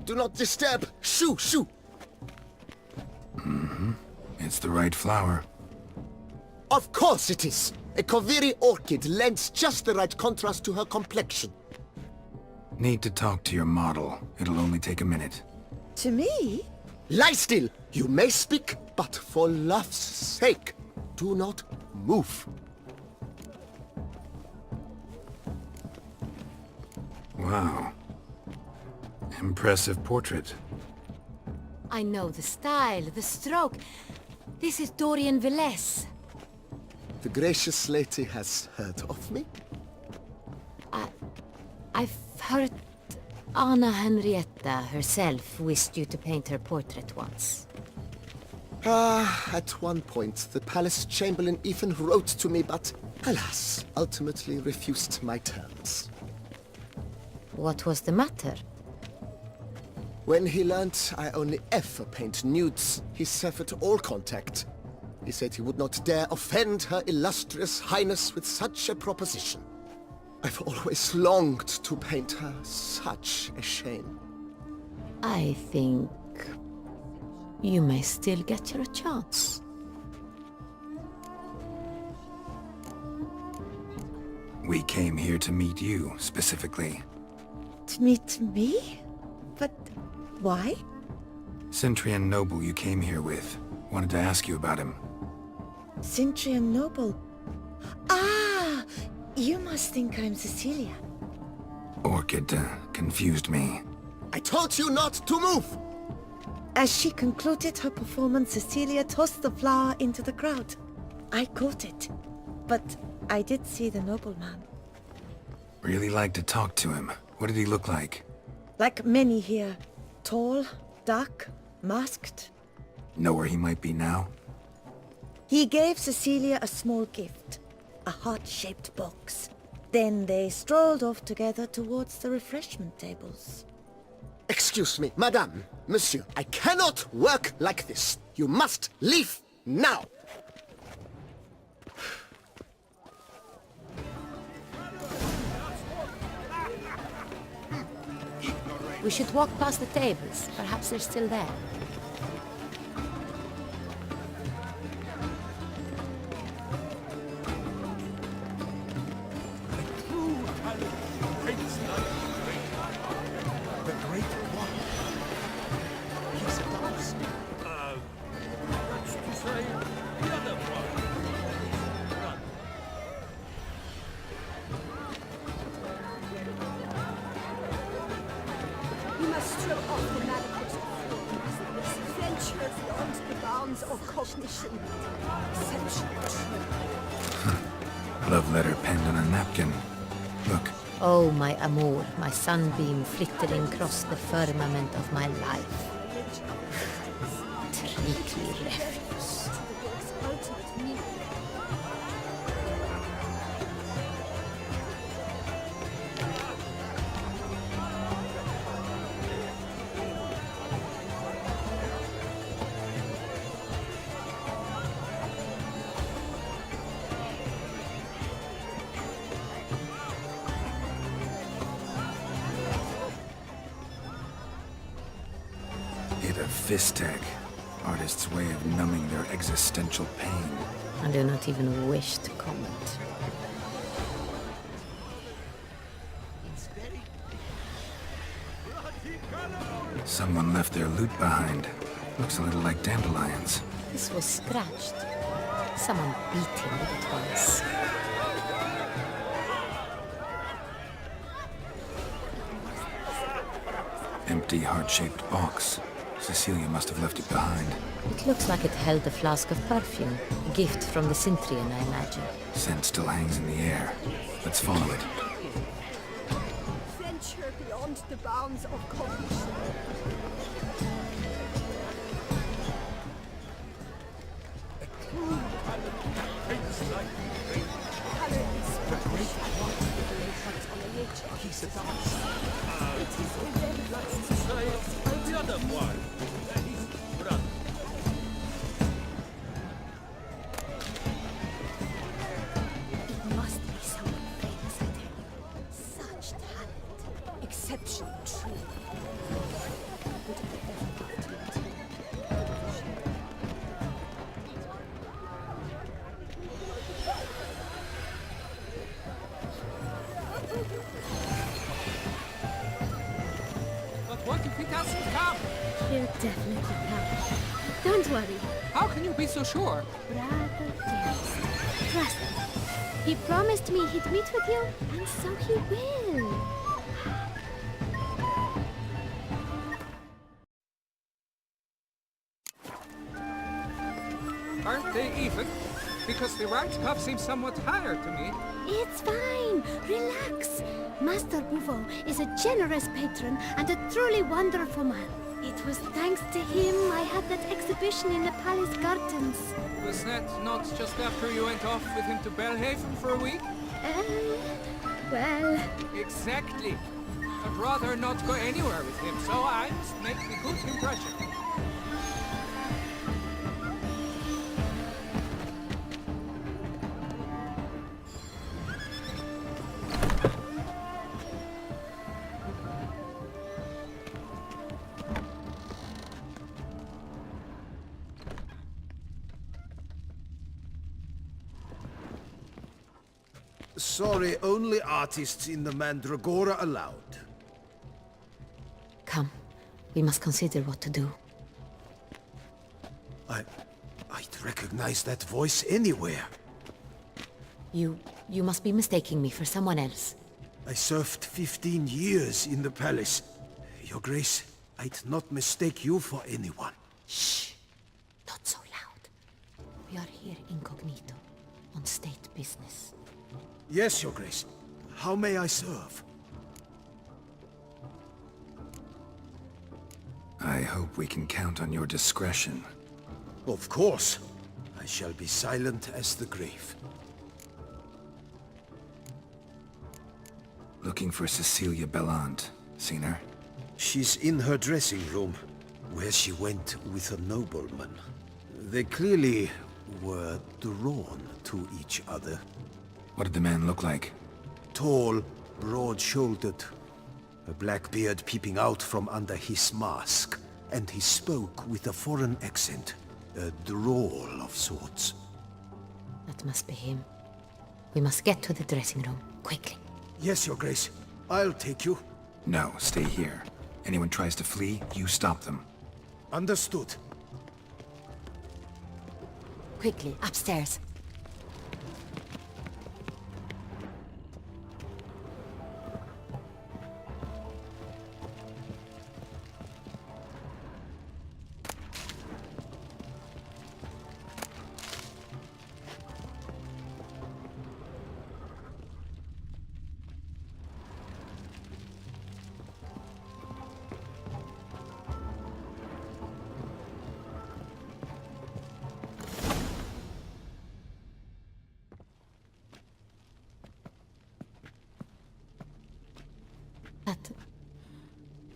Do not disturb! Shoo! Shoo! It's the right flower. Of course it is! A Koviri orchid lends just the right contrast to her complexion. Need to talk to your model. It'll only take a minute. To me? Lie still! You may speak, but for love's sake, do not move. Wow. Impressive portrait. I know the style, the stroke. This is Dorian Velez. The gracious lady has heard of me? I've heard Anna Henrietta herself wished you to paint her portrait once. At one point, the palace chamberlain even wrote to me, but alas, ultimately refused my terms. What was the matter? When he learnt I only ever paint nudes, he severed all contact. He said he would not dare offend her illustrious highness with such a proposition. I've always longed to paint her. Such a shame. I think you may still get your chance. We came here to meet you, specifically. To meet me? But why? Cintrian noble you came here with. Wanted to ask you about him. Cintrian noble. Ah! You must think I'm Cecilia. Orchid confused me. I told you not to move! As she concluded her performance, Cecilia tossed the flower into the crowd. I caught it, but I did see the nobleman. Really like to talk to him. What did he look like? Like many here. Tall, dark, masked. Know where he might be now? He gave Cecilia a small gift, a heart-shaped box. Then they strolled off together towards the refreshment tables. Excuse me, madame, monsieur, I cannot work like this. You must leave now! We should walk past the tables. Perhaps they're still there. Love letter penned on a napkin. Look. Oh, my amour, my sunbeam flittering across the firmament of my life. Tricky refuse. A fist tag. Artist's way of numbing their existential pain. I do not even wish to comment. Someone left their loot behind. Looks a little like dandelions. This was scratched. Someone beat him with it once. Empty heart-shaped box. Cecilia must have left it behind. It looks like it held a flask of perfume. A gift from the Cintrian, I imagine. Scent still hangs in the air. Let's follow it. Venture beyond the bounds of cognition. It must be someone famous, I tell you. Such talent. Exceptional, truly. But what if he doesn't come? He'll definitely come. Don't worry, How can you be so sure? brother dearest. Trust me. He promised me he'd meet with you, and so he will. Aren't they even? Because the right cuff seems somewhat higher to me. It's fine. Relax. Master Bouveau is a generous patron and a truly wonderful man. It was thanks to him I had that exhibition in the palace gardens. Was that not just after you went off with him to Belhaven for a week? Well, Exactly. I'd rather not go anywhere with him, so I must make a good impression. Sorry, only artists in the Mandragora allowed. Come. We must consider what to do. I'd recognize that voice anywhere. You must be mistaking me for someone else. I served 15 years in the palace. Your Grace, I'd not mistake you for anyone. Shh! Not so loud. We are here incognito, on state business. Yes, Your Grace. How may I serve? I hope we can count on your discretion. Of course. I shall be silent as the grave. Looking for Cecilia Bellant. Seen her? She's in her dressing room, where she went with a nobleman. They clearly were drawn to each other. What did the man look like? Tall, broad-shouldered, a black beard peeping out from under his mask, and he spoke with a foreign accent, a drawl of sorts. That must be him. We must get to the dressing room, quickly. Yes, Your Grace. I'll take you. No, stay here. Anyone tries to flee, you stop them. Understood. Quickly, upstairs.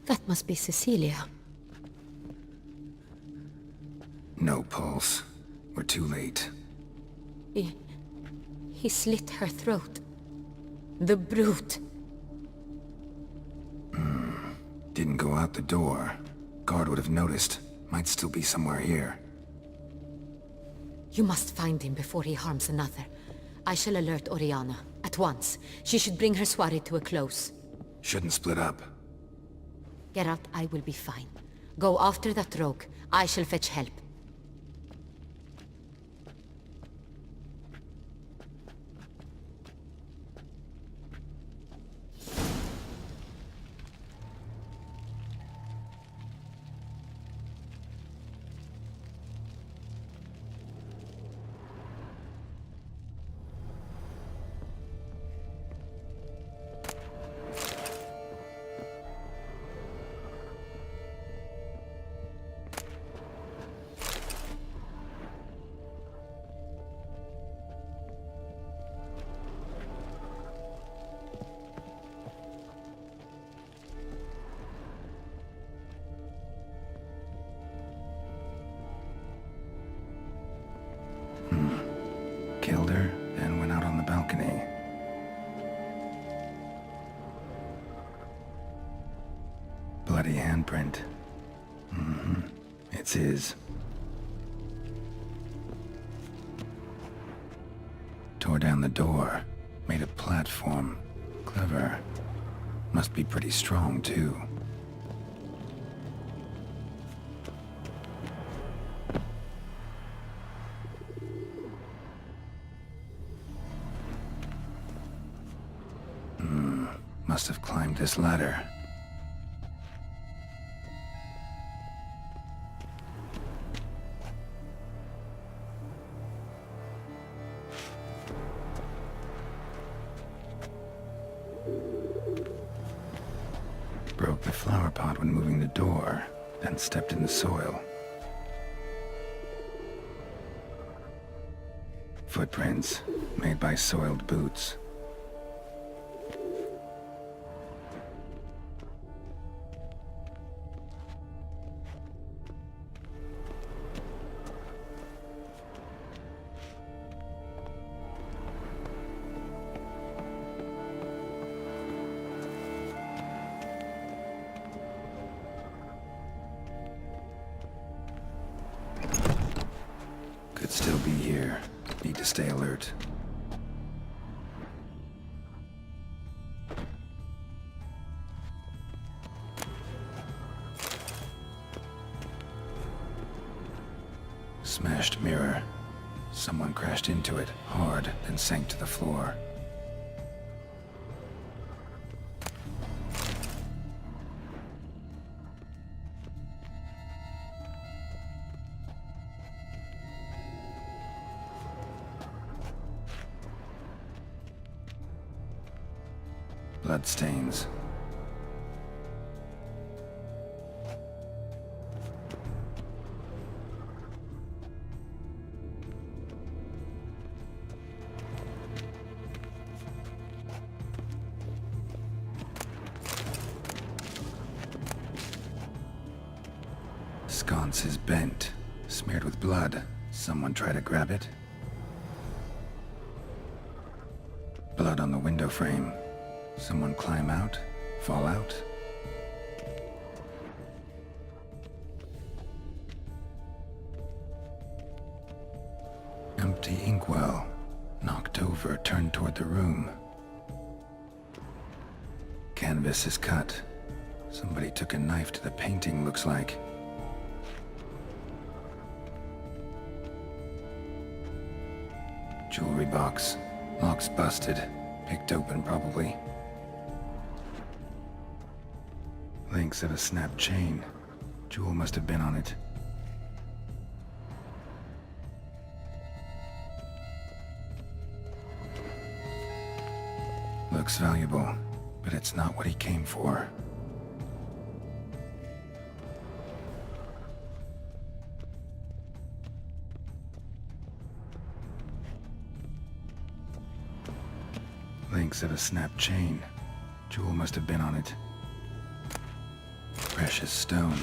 That must be Cecilia. No pulse. We're too late. He slit her throat. The brute. Didn't go out the door. Guard would have noticed. Might still be somewhere here. You must find him before he harms another. I shall alert Oriana. At once. She should bring her soirée to a close. Shouldn't split up. Geralt, I will be fine. Go after that rogue. I shall fetch help. Killed her, then went out on the balcony. Bloody handprint. It's his. Tore down the door. Made a platform. Clever. Must be pretty strong, too. Must have climbed this ladder. Broke the flower pot when moving the door, then stepped in the soil. Footprints, made by soiled boots. Could still be here. Need to stay alert. Smashed mirror. Someone crashed into it hard, then sank to the floor. Bloodstains. Sconce is bent, smeared with blood. Someone try to grab it? Blood on the window frame. Someone climb out? Fall out? Empty inkwell. Knocked over, turned toward the room. Canvas is cut. Somebody took a knife to the painting, looks like. Jewelry box. Lock's busted. Picked open, probably. Links of a snapped chain. Jewel must have been on it. Looks valuable, but it's not what he came for. Links of a snapped chain. Jewel must have been on it. Precious stone.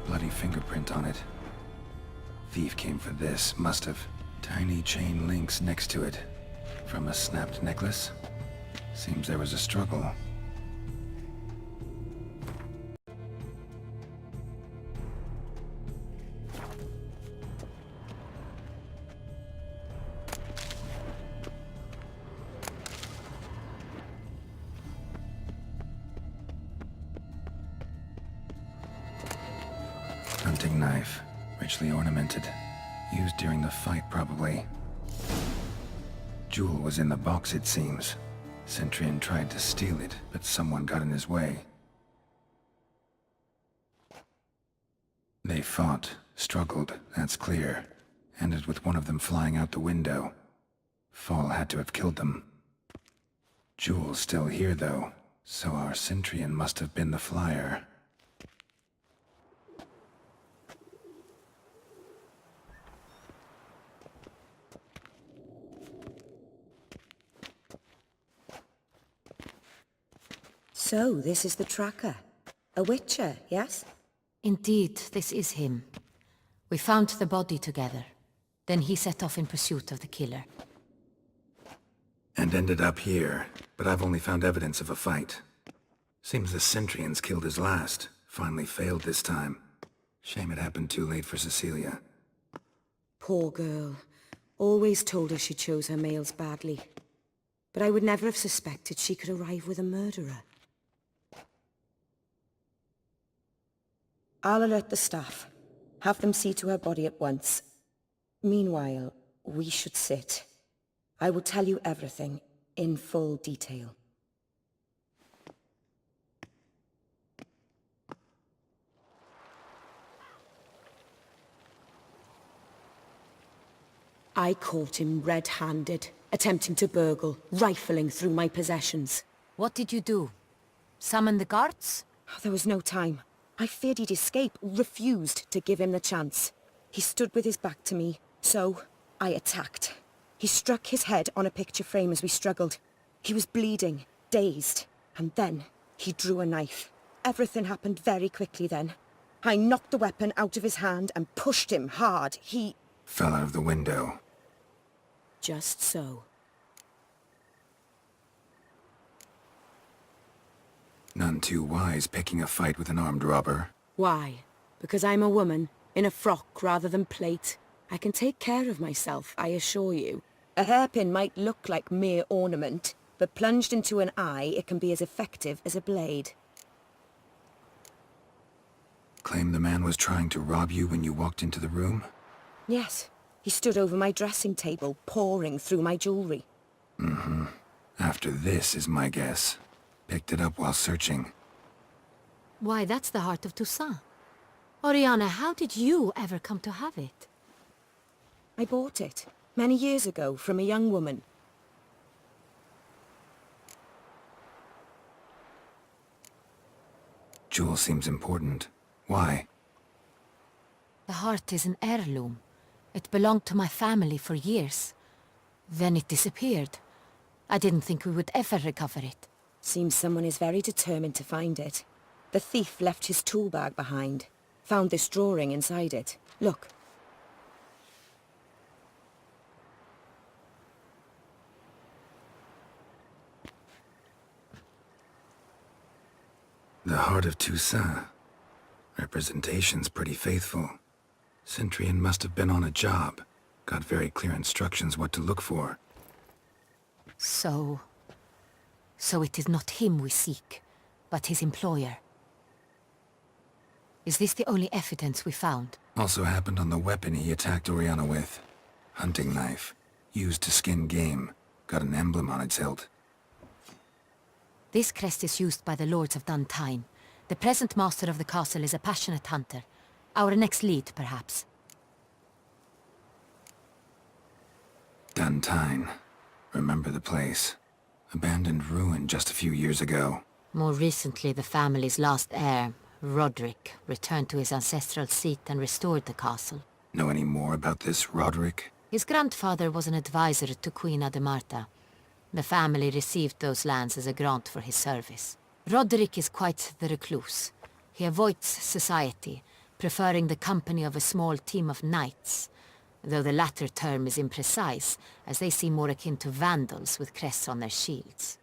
Bloody fingerprint on it. Thief came for this, must have. Tiny chain links next to it. From a snapped necklace? Seems there was a struggle. Hunting knife, richly ornamented. Used during the fight, probably. Jewel was in the box, it seems. Centurion tried to steal it, but someone got in his way. They fought, struggled, that's clear. Ended with one of them flying out the window. Fall had to have killed them. Jewel's still here, though, so our Centurion must have been the flyer. So, this is the tracker. A witcher, yes? Indeed, this is him. We found the body together. Then he set off in pursuit of the killer. And ended up here, but I've only found evidence of a fight. Seems the Centurions killed his last. Finally failed this time. Shame it happened too late for Cecilia. Poor girl. Always told her she chose her males badly. But I would never have suspected she could arrive with a murderer. I'll alert the staff. Have them see to her body at once. Meanwhile, we should sit. I will tell you everything, in full detail. I caught him red-handed, attempting to burgle, rifling through my possessions. What did you do? Summon the guards? There was no time. I feared he'd escape, refused to give him the chance. He stood with his back to me, so I attacked. He struck his head on a picture frame as we struggled. He was bleeding, dazed, and then he drew a knife. Everything happened very quickly then. I knocked the weapon out of his hand and pushed him hard. He... Fell out of the window. Just so. None too wise picking a fight with an armed robber. Why? Because I'm a woman, in a frock rather than plate. I can take care of myself, I assure you. A hairpin might look like mere ornament, but plunged into an eye, it can be as effective as a blade. Claim the man was trying to rob you when you walked into the room? Yes. He stood over my dressing table, pouring through my jewelry. Mm-hmm. After this is my guess. Picked it up while searching. Why, that's the heart of Toussaint. Oriana, how did you ever come to have it? I bought it, many years ago, from a young woman. Jewel seems important. Why? The heart is an heirloom. It belonged to my family for years. Then it disappeared. I didn't think we would ever recover it. Seems someone is very determined to find it. The thief left his tool bag behind. Found this drawing inside it. Look. The heart of Toussaint. Representation's pretty faithful. Centurion must have been on a job. Got very clear instructions what to look for. So it is not him we seek, but his employer. Is this the only evidence we found? Also happened on the weapon he attacked Oriana with. Hunting knife. Used to skin game. Got an emblem on its hilt. This crest is used by the Lords of Duntine. The present master of the castle is a passionate hunter. Our next lead, perhaps. Duntine. Remember the place. Abandoned ruin just a few years ago. More recently, the family's last heir, Roderick, returned to his ancestral seat and restored the castle. Know any more about this Roderick? His grandfather was an advisor to Queen Ademarta. The family received those lands as a grant for his service. Roderick is quite the recluse. He avoids society, preferring the company of a small team of knights, though the latter term is imprecise, as they seem more akin to vandals with crests on their shields.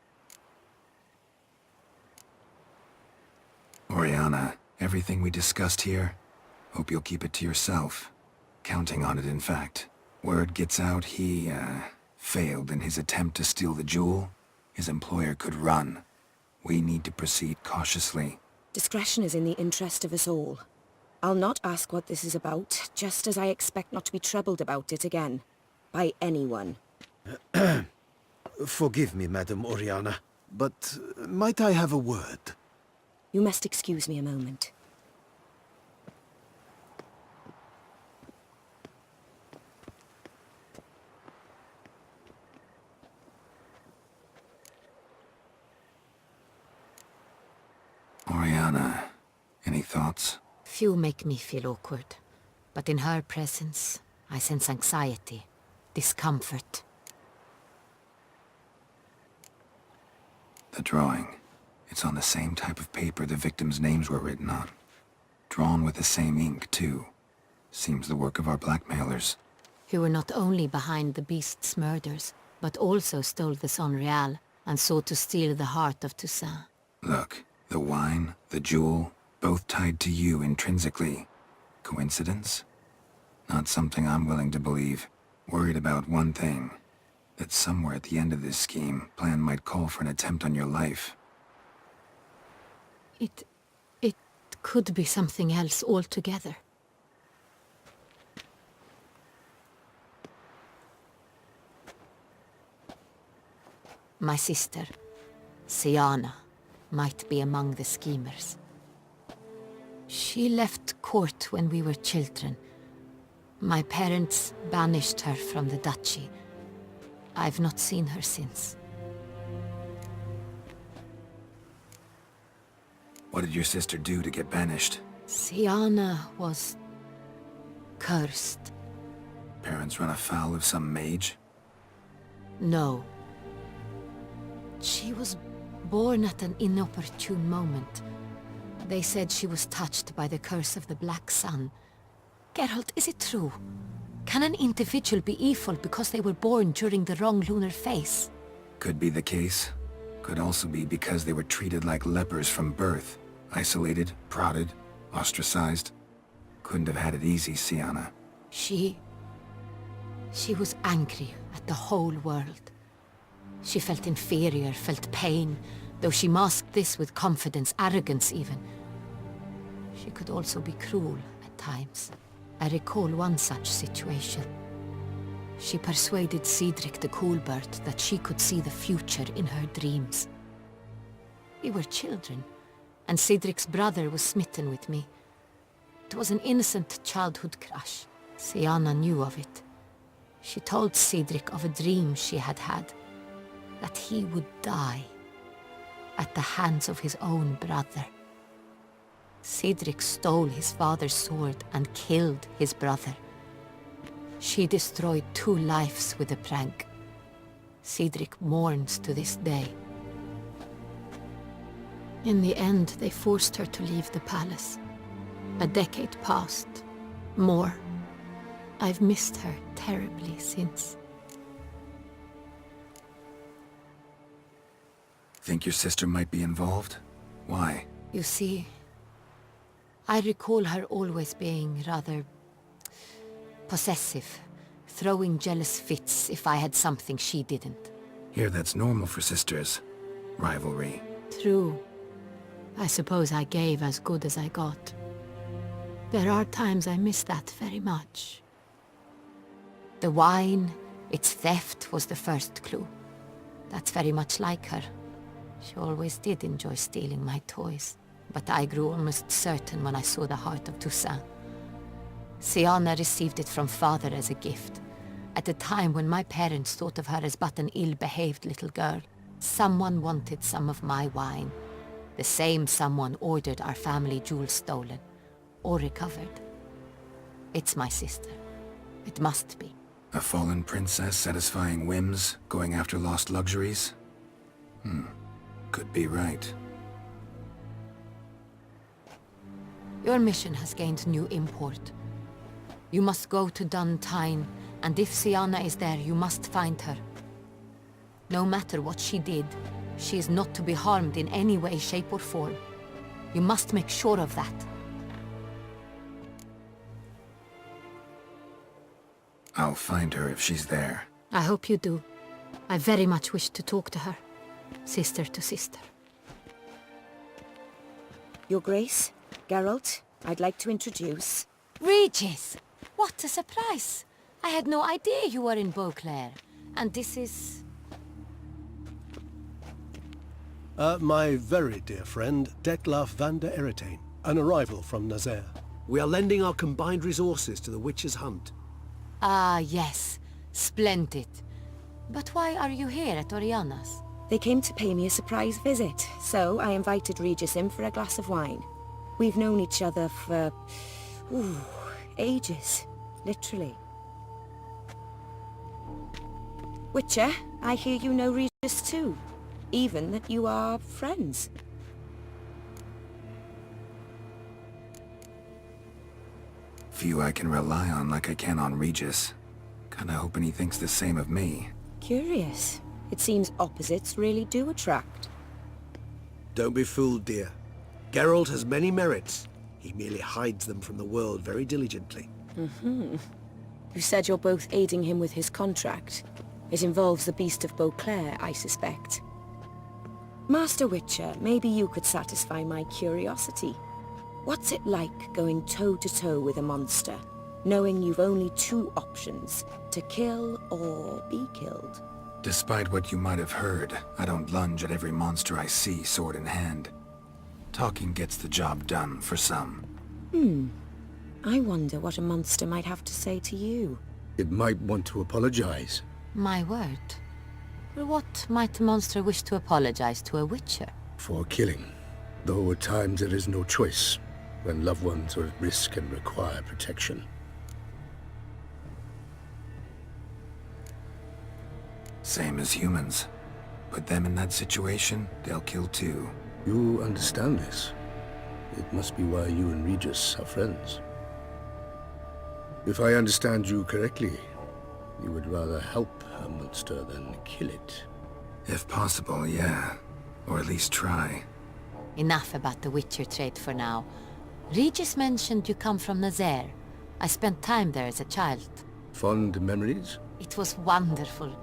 Oriana, everything we discussed here, hope you'll keep it to yourself. Counting on it, in fact. Word gets out he, failed in his attempt to steal the jewel. His employer could run. We need to proceed cautiously. Discretion is in the interest of us all. I'll not ask what this is about, just as I expect not to be troubled about it again. By anyone. Forgive me, Madam Oriana, but might I have a word? You must excuse me a moment. Oriana, any thoughts? Few make me feel awkward, but in her presence, I sense anxiety, discomfort. The drawing. It's on the same type of paper the victims' names were written on. Drawn with the same ink, too. Seems the work of our blackmailers. Who were not only behind the beast's murders, but also stole the Son Real and sought to steal the heart of Toussaint. Look, the wine, the jewel, both tied to you intrinsically. Coincidence? Not something I'm willing to believe. Worried about one thing. That somewhere at the end of this scheme, plan might call for an attempt on your life. It could be something else altogether. My sister, Siana, might be among the schemers. She left court when we were children. My parents banished her from the duchy. I've not seen her since. What did your sister do to get banished? Siana was cursed. Parents run afoul of some mage? No. She was born at an inopportune moment. They said she was touched by the curse of the Black Sun. Geralt, is it true? Can an individual be evil because they were born during the wrong lunar phase? Could be the case. Could also be because they were treated like lepers from birth. Isolated, prodded, ostracized. Couldn't have had it easy, Siana. She was angry at the whole world. She felt inferior, felt pain, though she masked this with confidence, arrogance even. She could also be cruel at times. I recall one such situation. She persuaded Cedric the Coolbird that she could see the future in her dreams. We were children, and Cedric's brother was smitten with me. It was an innocent childhood crush. Siana knew of it. She told Cedric of a dream she had had, that he would die at the hands of his own brother. Cedric stole his father's sword and killed his brother. She destroyed 2 lives with a prank. Cedric mourns to this day. In the end, they forced her to leave the palace. A decade passed. More. I've missed her terribly since. Think your sister might be involved? Why? You see, I recall her always being rather possessive, throwing jealous fits if I had something she didn't. Here that's normal for sisters. Rivalry. True. I suppose I gave as good as I got. There are times I miss that very much. The wine, its theft was the first clue. That's very much like her. She always did enjoy stealing my toys. But I grew almost certain when I saw the heart of Toussaint. Siana received it from father as a gift, at a time when my parents thought of her as but an ill-behaved little girl. Someone wanted some of my wine. The same someone ordered our family jewels stolen, or recovered. It's my sister. It must be. A fallen princess satisfying whims, going after lost luxuries? Could be right. Your mission has gained new import. You must go to Dun Tyne, and if Siana is there, you must find her. No matter what she did, she is not to be harmed in any way, shape or form. You must make sure of that. I'll find her if she's there. I hope you do. I very much wish to talk to her. Sister to sister. Your Grace, Geralt, I'd like to introduce... Regis! What a surprise! I had no idea you were in Beauclair. And this is... My very dear friend, Detlaf van der Eretain, an arrival from Nazaire. We are lending our combined resources to the Witch's Hunt. Ah, yes. Splendid. But why are you here at Oriana's? They came to pay me a surprise visit, so I invited Regis in for a glass of wine. We've known each other for... ages. Literally. Witcher, I hear you know Regis too. Even that you are friends. Few I can rely on like I can on Regis. Kinda hoping he thinks the same of me. Curious. It seems opposites really do attract. Don't be fooled, dear. Geralt has many merits. He merely hides them from the world very diligently. You said you're both aiding him with his contract. It involves the beast of Beauclair, I suspect. Master Witcher, maybe you could satisfy my curiosity. What's it like going toe-to-toe with a monster, knowing you've only two options, to kill or be killed? Despite what you might have heard, I don't lunge at every monster I see sword in hand. Talking gets the job done for some. I wonder what a monster might have to say to you. It might want to apologize. My word. For what might a monster wish to apologize to a witcher? For killing. Though at times there is no choice, when loved ones are at risk and require protection. Same as humans. Put them in that situation, they'll kill too. You understand this. It must be why you and Regis are friends. If I understand you correctly, you would rather help a monster than kill it. If possible, yeah. Or at least try. Enough about the witcher trade for now. Regis mentioned you come from Nazaire. I spent time there as a child. Fond memories? It was wonderful.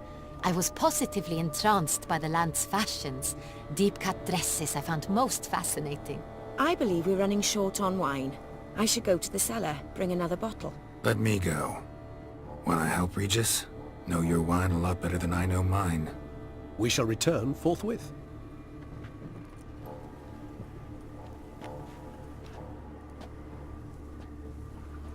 I was positively entranced by the land's fashions. Deep-cut dresses I found most fascinating. I believe we're running short on wine. I should go to the cellar, bring another bottle. Let me go. Wanna help, Regis? Know your wine a lot better than I know mine. We shall return forthwith.